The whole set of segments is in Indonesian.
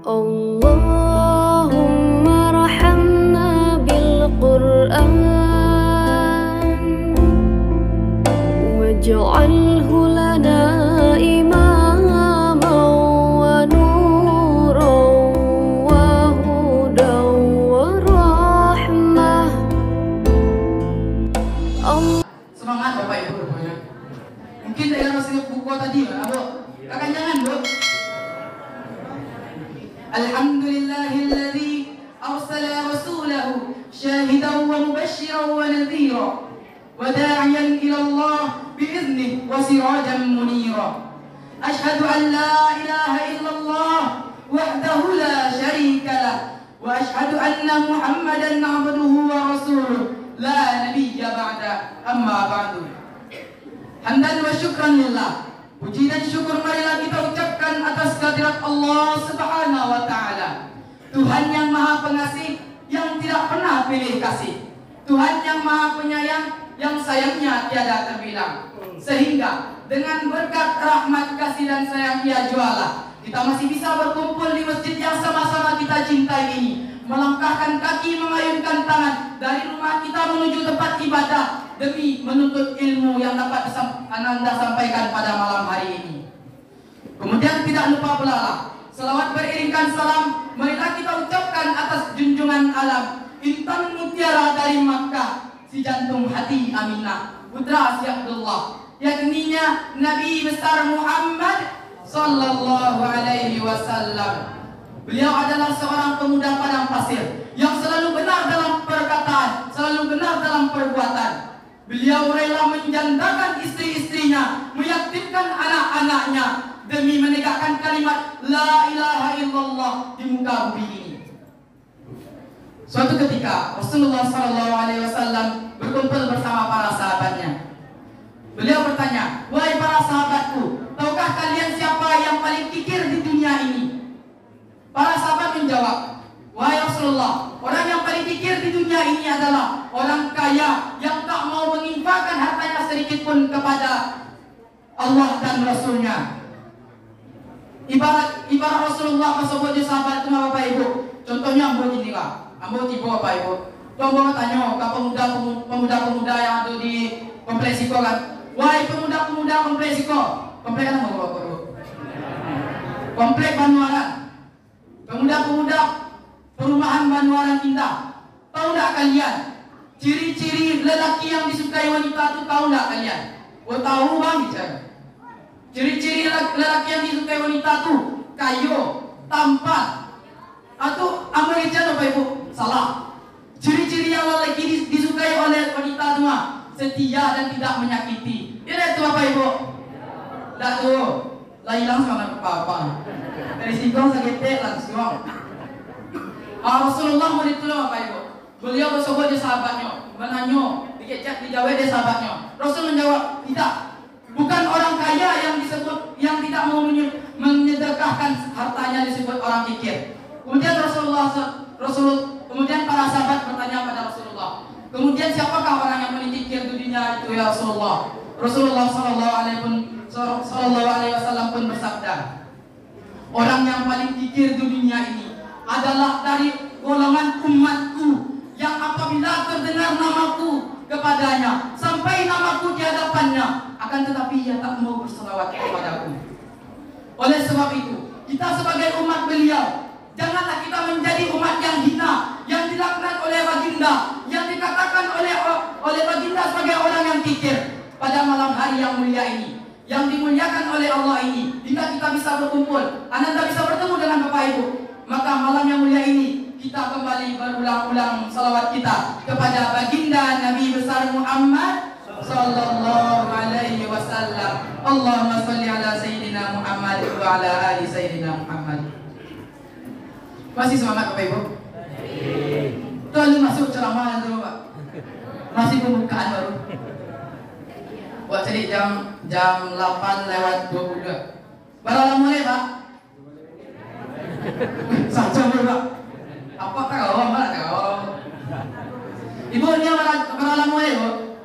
Allahumma rahamna bil Qur'an waj'alhu lana imaman wa nuran wa hudan wa rahmah. Semangat Bapak Ibu rupanya. Mungkin daerah masih buku tadi Pak, Bu. Akan jangan, Bu. Alhamdulillahilladzi arsala rasulahu syahidan wa mubasysyiran wa nadhira wa da'iyan ila Allah bi'iznihi wa sirajan munira. Asyhadu an la ilaha illallah wahdahu la syarika lah wa asyhadu anna Muhammadan 'abduhu wa rasuluh la nabiyya ba'da, amma ba'du. Hamdan wa syukran lillah. Puji dan syukur marilah kita ucapkan atas kehadirat Allah Subhanahu wa taala. Tuhan yang Maha Pengasih, yang tidak pernah pilih kasih. Tuhan yang Maha Penyayang, yang sayangnya tiada terbilang. Sehingga dengan berkat rahmat kasih dan sayang Ia jualah, kita masih bisa berkumpul di masjid yang sama-sama kita cintai ini, melangkahkan kaki, mengayunkan tangan dari rumah kita menuju tempat ibadah demi menuntut ilmu yang dapat Anda sampaikan pada malam hari ini. Kemudian tidak lupa pula selawat beriringkan salam marilah kita ucapkan atas junjungan alam, intan mutiara dari Makkah, si jantung hati Aminah, putra si Abdullah, yakninya Nabi besar Muhammad sallallahu alaihi wasallam. Beliau adalah seorang pemuda padang pasir yang selalu benar dalam perkataan, selalu benar dalam perbuatan. Beliau rela menjandakan istri-istrinya, meyatimkan anak-anaknya demi menegakkan kalimat la ilaha illallah di muka bumi ini. Suatu ketika Rasulullah SAW berkumpul bersama para sahabatnya. Beliau bertanya, "Wahai para sahabatku, tahukah kalian siapa yang paling kikir di dunia ini?" Para sahabat menjawab, "Wahai Rasulullah, orang yang paling kikir di dunia ini adalah orang kaya yang tak mau menginfakkan hartanya sedikit pun kepada Allah dan Rasulnya." Ibarat Rasulullah tersebut di sahabat itu Bapak Ibu. Contohnya ambo gini lah, ambo tiba Bapak Ibu. Coba tanya ke pemuda-pemuda yang ada di kompleks Siko kan. "Wahai pemuda-pemuda kompleks Siko, kompleks apa Bapak Ibu? Kompleks Banuaran. Pemuda-pemuda perumahan Banuaran Indah, tahu tak kalian ciri-ciri lelaki yang disukai wanita itu? Tahu tak kalian? Oh tahu bang, bicara. Ciri-ciri lelaki yang disukai wanita itu kayu, tampan, atau Amerika Bapak Ibu? Salah. Ciri-ciri yang lelaki disukai oleh wanita itu setia dan tidak menyakiti. Ini itu Bapak Ibu. Tak tuh, lah hilang sama apa-apa. Dari singkong sakit langsung. Rasulullah menitulung Bapak Ibu. Beliau bersebut di sahabatnya, menanya, dikecek, dijawab di sahabatnya. Rasul menjawab, tidak. Bukan orang kaya yang disebut, yang tidak mau menyedekahkan hartanya disebut orang kikir. Kemudian kemudian para sahabat bertanya pada Rasulullah, kemudian siapakah orang yang paling kikir di dunia itu ya Rasulullah? Rasulullah Sallallahu Alaihi Wasallam pun bersabda, orang yang paling kikir di dunia ini adalah dari golongan umatku yang apabila terdengar namaku kepadanya sampai namaku di hadapannya, akan tetapi ia tak mau berselawat kepadaku. Oleh sebab itu, kita sebagai umat beliau, janganlah kita menjadi umat yang hina, yang dilaknat oleh baginda, yang dikatakan oleh baginda sebagai orang yang kikir. Pada malam hari yang mulia ini, yang dimuliakan oleh Allah ini, hingga kita bisa berkumpul, Anda bisa bertemu dengan Bapak Ibu, maka malam yang mulia ini kita kembali berulang-ulang salawat kita kepada baginda Nabi besar Muhammad sallallahu alaihi wasallam. Allahumma shalli ala sayyidina Muhammad wa ala ali sayyidina Muhammad. Masih semangat Bapak Ibu? Lalu masuk ceramah dulu Pak. Masih pembukaan baru. Buat tadi jam 8:22. Berapa mulai Pak? Sajam dulu Pak. Apa kau? Mana kau? Ibu ini berapa mulai Bu?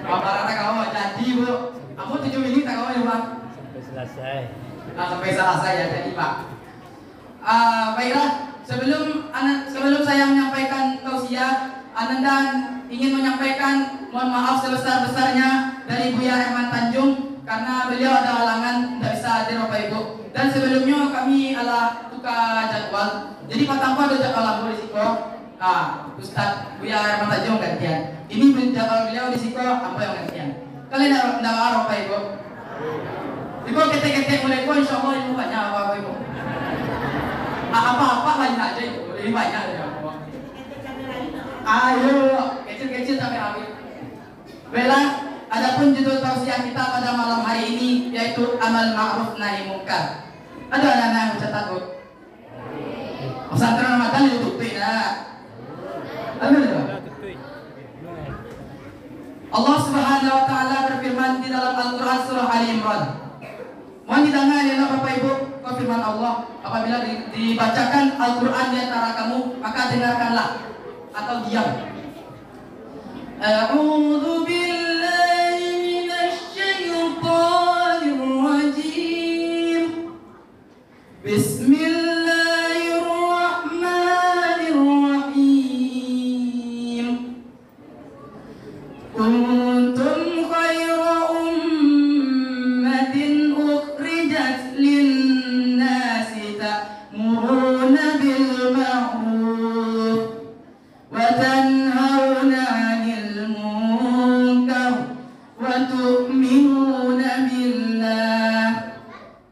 Apa kau? Jadi Bu, aku 7 menit tak kau ya Pak? Sampai selesai. Sampai selesai ya jadi Pak. Baiklah, sebelum saya menyampaikan tausiah, Ananda ingin menyampaikan mohon maaf sebesar-besarnya dari Buya Herman Tanjung karena beliau ada halangan tidak bisa hadir Bapak Ibu. Dan sebelumnya kami adalah tukar jadwal. Jadi patangku ada jadwal lampu di Siko. Ustaz Buya Herman Tanjung gantian. Ini jadwal beliau di Siko, apa yang gantian. Kalian tidak marah Bapak Ibu. Ibu ketek-ketek mulai kok insya Allah ilmu banyak Bapak Ibu. Apa-apa banyak aja Ibu, lebih banyak aja. Ayo, kecil-kecil sampai habis. Baiklah, adapun judul tausiah kita pada malam hari ini yaitu amal ma'ruf nahi munkar. Ada anak-anak yang mencatat Bu? Pesantren Ramadan itu tutui dah. Ada. Allah Subhanahu wa taala berfirman di dalam Al-Qur'an surah Ali Imran. Mohon didengar ya Bapak Ibu, firman Allah, apabila dibacakan Al-Qur'an di antara kamu, maka dengarkanlah atau diam. A'udzu billahi minasy syaithanir rajim. Bismillahirrahmanirrahim. Kuntum khayra ummatin ukhrijat lin-nasi ta'muruna bil ma'ruf wa tanhauna 'anil munkar wa tu'minuna billah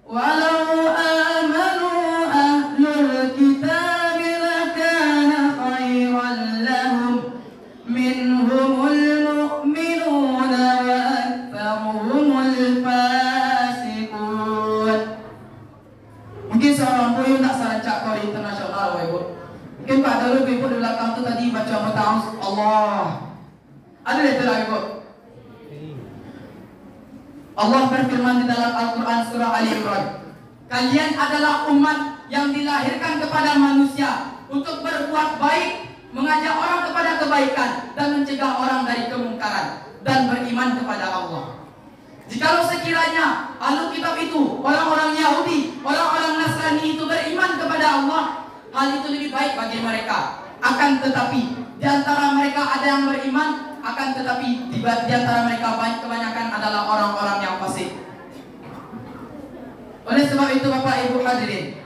walau amanu ahlul kitabi lakana khayran lahum minhumul mu'minuna wa aktsaruhumul fasiqun. Mungkin seorang pun tak sarancak kau di internasional Bapak Ibu. Mungkin Pak Darul Ibu di belakang tu tadi baca mata Allah. Ada itu lagi Ibu. Allah berfirman di dalam Al-Quran surah Ali Imran. Kalian adalah umat yang dilahirkan kepada manusia untuk berbuat baik, mengajak orang kepada kebaikan dan mencegah orang dari kemungkaran dan beriman kepada Allah. Jikalau sekiranya ahlu kitab itu, orang-orang Yahudi, orang-orang Nasrani itu beriman kepada Allah, hal itu lebih baik bagi mereka. Akan tetapi di antara mereka ada yang beriman, akan tetapi di antara mereka kebanyakan adalah orang-orang yang fasik. Oleh sebab itu Bapak Ibu hadirin,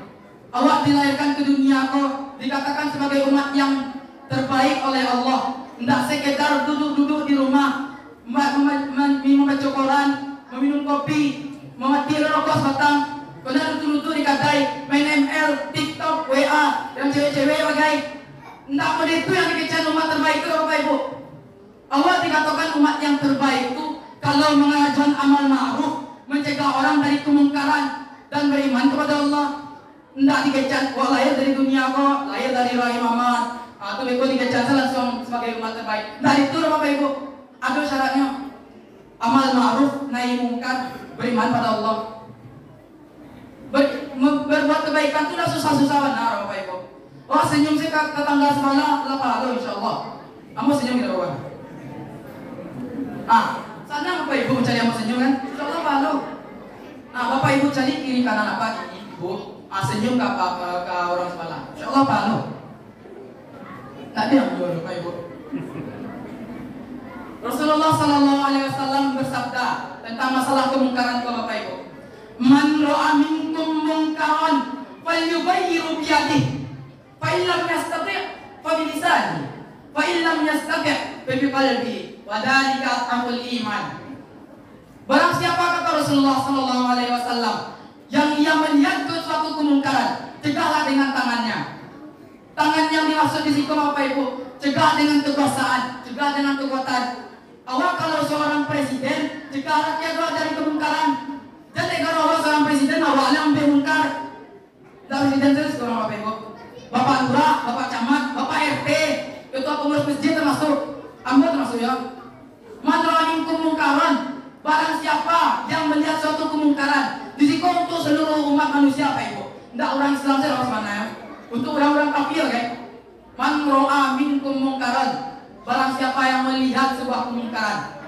awak dilahirkan ke dunia kok dikatakan sebagai umat yang terbaik oleh Allah. Tidak sekedar duduk-duduk di rumah, membaca Quran, meminum kopi, memati rokok sebatang, kemudian duduk-duduk di kedai, main ML, TikTok, WA, yang cewek-cewek bagai. Tidak pada itu yang dikecam umat terbaik itu Bapak Ibu. Allah dikatakan umat yang terbaik itu kalau mengajarkan amal ma'ruf, mencegah orang dari kemungkaran dan beriman kepada Allah. Tidak dikecam, wah lahir dari dunia kok, lahir dari rahim mama, atau beko dikecam langsung sebagai umat terbaik. Dari itu Bapak Ibu, ada syaratnya. Amal ma'ruf nahi munkar, beriman pada Allah. Berbuat kebaikan itu dah susah-susah benar Bapak Ibu. Oh senyum sih ke tetangga sebelah, lah pahala insyaAllah. Kamu senyum gitu Bapak. Sana Bapak Ibu mencari yang senyum kan? InsyaAllah pahala. Bapak Ibu cari kiri kanan apa Ibu, senyum ke orang sebelah. InsyaAllah pahala. Tak ada yang jual Bapak Ibu. Rasulullah SAW bersabda tentang masalah kemungkaran Bapak Ibu. Man ra'a minkum munkaran falyughayyiru biyadihi, fa in lam yastati' fa bi lisanihi, fa in lam yastati' fa bi qalbihi, wa dzalika amrul iman. Barang siapa kata Rasulullah SAW yang ia melihat suatu kemungkaran, cegahlah dengan tangannya. Tangan yang dimaksud di situ Bapak Ibu, cegah dengan kekuasaan, cegah dengan kekuatan. Awak kalau seorang presiden, cegah rakyat dari kemungkaran. Jadi kalau awak seorang presiden, awaknya ambil mungkar. Dan presiden itu seorang Bapak Ibu, Bapak Lurah, Bapak Camat, Bapak RT, ketua pengurus masjid termasuk, Amba termasuk ya. Madra'in kemungkaran, barang siapa yang melihat suatu kemungkaran, risiko untuk seluruh umat manusia Bapak Ibu. Tidak orang Islam saja orang mana ya. Untuk orang-orang kafir kan. Man ra'a minkum munkaran, barang siapa yang melihat sebuah kemungkaran,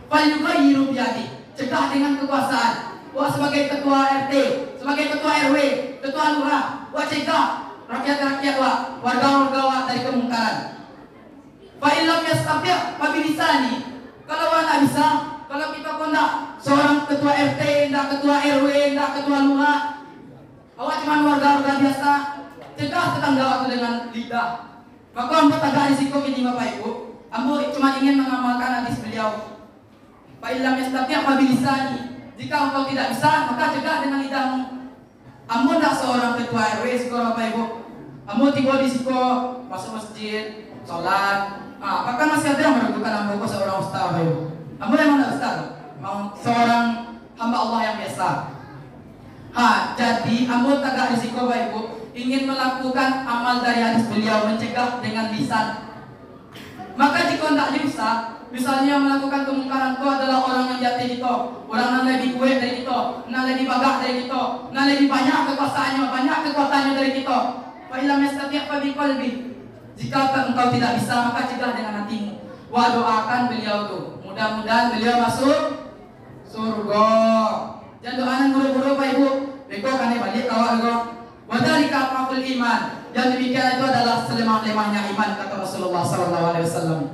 falyughayyiru biyadihi, cegah dengan kekuasaan. Wah sebagai ketua RT, sebagai ketua RW, ketua lurah, wa cegah rakyat-rakyat wa, warga-warga wa dari kemungkaran. Fa illam yastati' fa bilisani. Kalau anda bisa, kalau kita kondak seorang ketua RT, ndak ketua RW, ndak ketua lurah, awak cuma warga-warga biasa, cegah tetangga waktu dengan lidah. Maka ambo tagak risiko ini Bapak Ibu. Ambo cuma ingin mengamalkan hadis beliau. Fa illam yastati' fa bilisani. Jika engkau tidak bisa, maka cegah dengan lidahmu. Ambo ndak seorang ketua RW, sekolah Bapak Ibu. Ambo tiba di siko masuk masjid, sholat. Bahkan masih ada yang meragukan ambo kok seorang ustaz Bapak Ibu. Ambo memang tidak ustaz, mau seorang hamba Allah yang biasa. Jadi ambo tagak risiko Bapak Ibu ingin melakukan amal dari hadis beliau, mencegah dengan lisan. Maka jika tidak bisa, misalnya melakukan kemungkaran itu adalah orang yang jati kita, orang yang lebih kuat dari kita, yang lebih bagak dari kita, yang lebih banyak kekuasaannya dari kita. Fa illam yastati' fa biqalbi. Jika engkau tidak bisa, maka cegah dengan hatimu. Wa doakan beliau tuh, mudah-mudahan beliau masuk surga. Jangan doakan buru-buru Pak Ibu. Beko kan balik kawal go. Wa dzalika aful iman. Yang demikian itu adalah selemah-lemahnya iman kata Rasulullah sallallahu alaihi wasallam.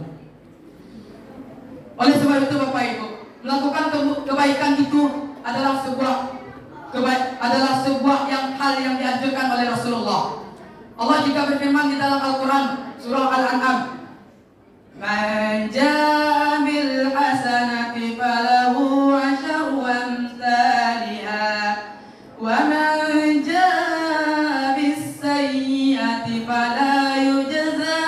Oleh sebab itu Bapak Ibu, melakukan kebaikan itu adalah sebuah hal yang dianjurkan oleh Rasulullah. Allah juga berfirman di dalam Al-Quran surah Al-An'am, "Man jaa bil hasanati falahu 'asyru amsalha wa man jaa bis sayyi'ati fala yujza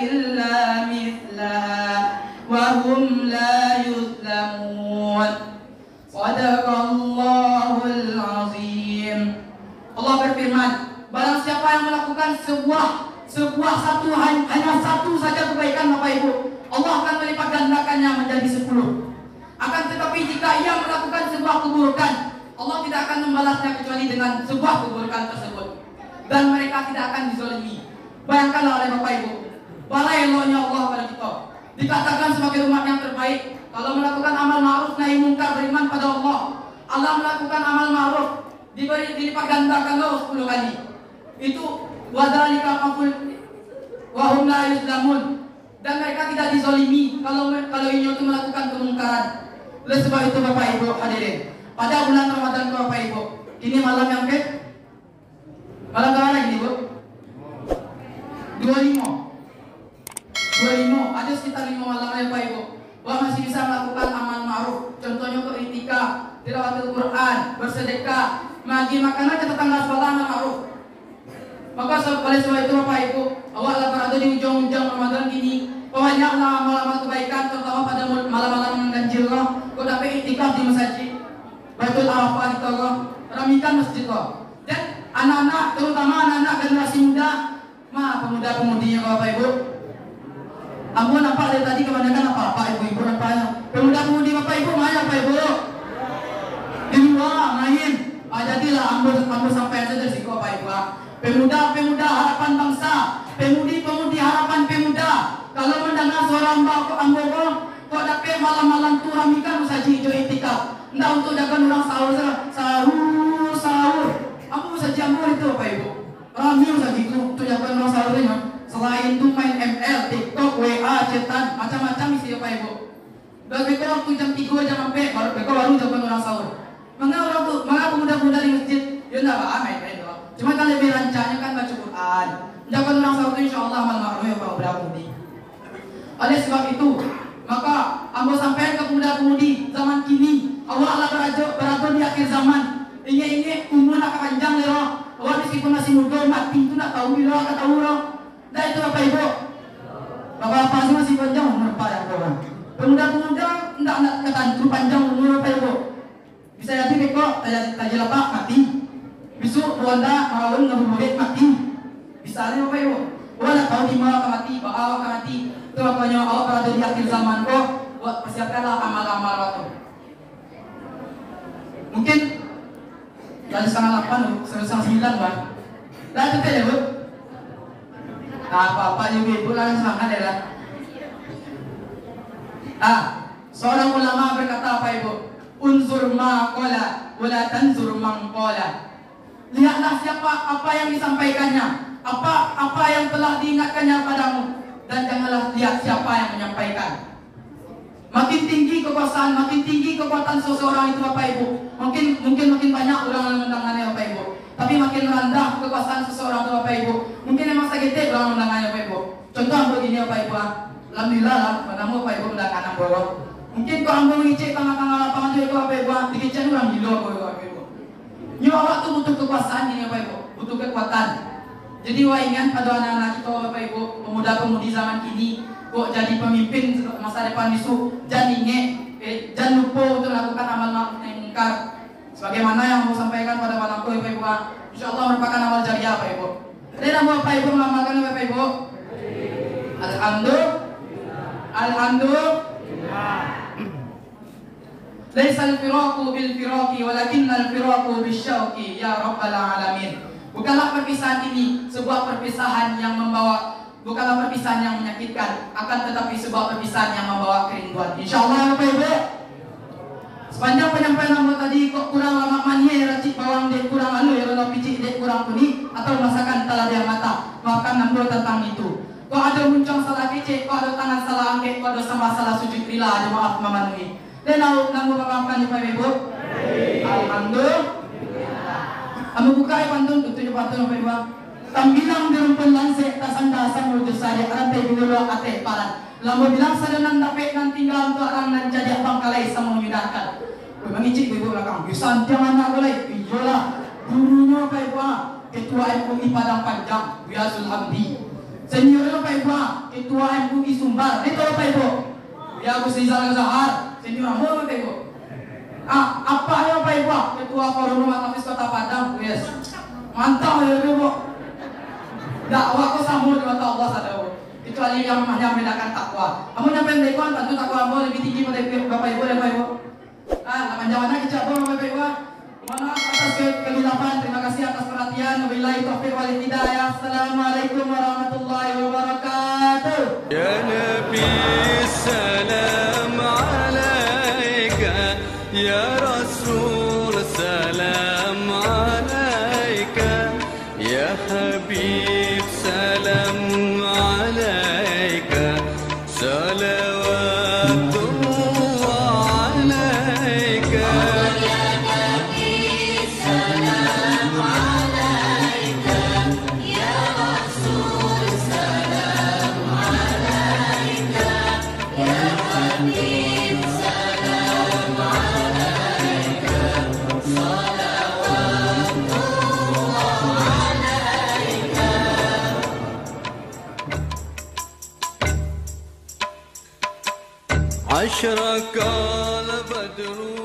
illa mithlaha wa hum la yuzlamun." Shadaqallahul azim. Allah berfirman, barang siapa yang melakukan hanya satu saja kebaikan Bapak Ibu, Allah akan melipat gandakannya menjadi 10. Akan tetapi jika ia melakukan sebuah keburukan, Allah tidak akan membalasnya kecuali dengan sebuah keburukan tersebut, dan mereka tidak akan dizalimi. Bayangkanlah oleh Bapak Ibu, balai eloknya Allah pada kita. Dikatakan sebagai umat yang terbaik, kalau melakukan amal ma'ruf nahi munkar, beriman pada Allah, Allah melakukan amal ma'ruf dilipat gandakan 10 kali. Itu wadzalika maful wa hum la yuzlamun, dan mereka tidak dizalimi kalau ini itu melakukan kemungkaran. Oleh sebab itu Bapak Ibu hadirin, pada bulan Ramadan Bapak Ibu, ini malam yang ke malam ke mana ini Bu? 25. Ada sekitar 5 malam ya Bapak Ibu, bahwa masih bisa melakukan amal ma'ruf. Contohnya iktikaf, tilawatul Quran, bersedekah, bagi makanan ke tetangga sebelah, amal ma'ruf. Maka oleh sebab itu Bapak Ibu, awaklah berada di ujung-ujung Ramadan ini, banyaklah amal-amal kebaikan, terutama pada malam-malam ganjil loh. Kau dapat iktikaf di masjid, Baitul Arafah itu loh, ramikan masjid loh. Dan anak-anak, terutama anak-anak generasi muda, pemuda-pemudinya Bapak Ibu. Ampun nampak dari tadi kebanyakan apa ibu-ibu nampaknya. Pemuda-pemudi Bapak Ibu main Bapak Ibu. Di luar main. Jadilah ambo sampai saja dari siku Bapak Ibu. Pemuda-pemuda harapan bangsa, pemudi-pemudi harapan pemuda. Kalau mendengar suara ambo kok dapat malam-malam tu ramikan saji hijau itikaf. Ndak untuk jaga orang sahur. Ambo saji ambo itu Bapak Ibu. Rami saji itu untuk jaga orang sahurnya. Selain itu main ML, TikTok, WA, chatan, macam-macam isi Bapak Ibu. Bagi waktu jam 3 jam sampai baru jaga orang sahur. Mengapa pemuda-pemuda di masjid? Ya enggak apa main-main. Cuma kan lebih rancangnya kan baca Quran. Jangan orang sahur itu insyaallah amal ma'ruf yang berabudi. Oleh sebab itu, maka ambo sampaikan ke pemuda-pemudi zaman kini, awaklah berada di akhir zaman. Ini umur nak panjang lho. Awak meskipun masih muda, mati itu nak tahu bila kata orang. Dah itu Bapak Ibu. Bapak-bapak masih panjang umur Pak yang orang. Pemuda-pemuda nak ketantu panjang umur Bapak Ibu. Bisa jadi beko tanya lapak mati. Besok Rwanda marawin ngabuburit mati. Bisa nih Bapak Ibu. Wala tahu di mana mati, bawa mati. Itu makanya awak berada di akhir zaman kok. Buat persiapkanlah amal-amal waktu. Mungkin dari setengah 8, setengah 9 Bang. Dah itu ya Bu. Apa-apa juga Ibu lah semangat ya lah. Seorang ulama berkata apa Ibu? Unzur ma qala wala tanzur man qala. Lihatlah apa yang disampaikannya, apa yang telah diingatkannya padamu, dan janganlah lihat siapa yang menyampaikan. Makin tinggi kekuasaan, makin tinggi kekuatan seseorang itu Bapak Ibu, mungkin makin banyak orang yang mendengarnya Bapak Ibu. Tapi makin rendah kekuasaan seseorang itu Bapak Ibu, mungkin memang sakit orang mendengarnya Bapak Ibu. Contoh begini Bapak Ibu, alhamdulillah lah, menamu Bapak Ibu mendengarkan bahwa mungkin orang mengicik tengah-tengah lapangan itu Bapak Ibu, dikicik orang gila Bapak Ibu. Nyawa waktu butuh kekuasaan ini Bapak Ibu, butuh kekuatan. Jadi wah ingat pada anak-anak kita Bapak Ibu, pemuda-pemudi zaman kini, kok jadi pemimpin masa depan itu, jangan lupa untuk melakukan amal ma'ruf nahi munkar. Sebagaimana yang mau sampaikan pada anakku Bapak Ibu, insyaallah merupakan amal jariah Bapak Ibu. Dan Bapak Ibu mengamalkan Bapak Ibu. Alhamdulillah. Laisal firaqu bil firaqi walakinnal firaqu bisyauqi ya rabbal alamin. Bukanlah perpisahan ini sebuah perpisahan yang membawa, bukanlah perpisahan yang menyakitkan, akan tetapi sebuah perpisahan yang membawa kerinduan. Insyaallah Bapak Ibu. Sepanjang penyampaian nama tadi kok kurang lama manye racik bawang dek kurang alu ya rono picik dek kurang kuning atau masakan telah dia mata. Maafkan nambah tentang itu. Kok ada muncung salah kecil, kok ada tangan salah angket, kok ada sama salah sujud lila, ada maaf memenuhi. Dan nambah maafkan Bapak Ibu. Alhamdulillah. Kamu buka pantun tutup pantun Bapak Ibu. Tambilang di rumpun lansek tasang-tasang wujud saja rantai dulu ate paran. Lalu bilang sadanan tapi nan tinggal untuk orang nan jadi abang kalai sama menyudahkan. Mengicik Ibu belakang. Bisa jangan nak boleh. Iyalah. Gurunya Bapak Ibu. Ketua MUI Padang Panjang Biasul Abdi. Seniornya Bapak Ibu. Ketua MUI Sumbar. Itu Bapak Ibu. Ya Gus Rizal Zahar. Senior Amor Bapak Ibu. Apa ya Bapak Ibu? Ketua Forum Rumah Tafis Kota Padang. Yes. Mantap ya Bapak Ibu. Dakwah kau sambung di mata Allah sadar. Kecuali yang membedakan takwa. Kamu nyampe dekon tentu takwa kamu lebih tinggi pada Bapak Ibu dan Bapak Ibu. Panjangannya kecap Bapak Ibu. Mohon maaf atas kehilafan. Terima kasih atas perhatian. Wabillahi taufiq wal hidayah. Assalamualaikum warahmatullahi wabarakatuh. Ya Nabi salam alaika, ya Rasul salam alaika, ya Habib salam alaika, salawatullah alaika. أشرق البدر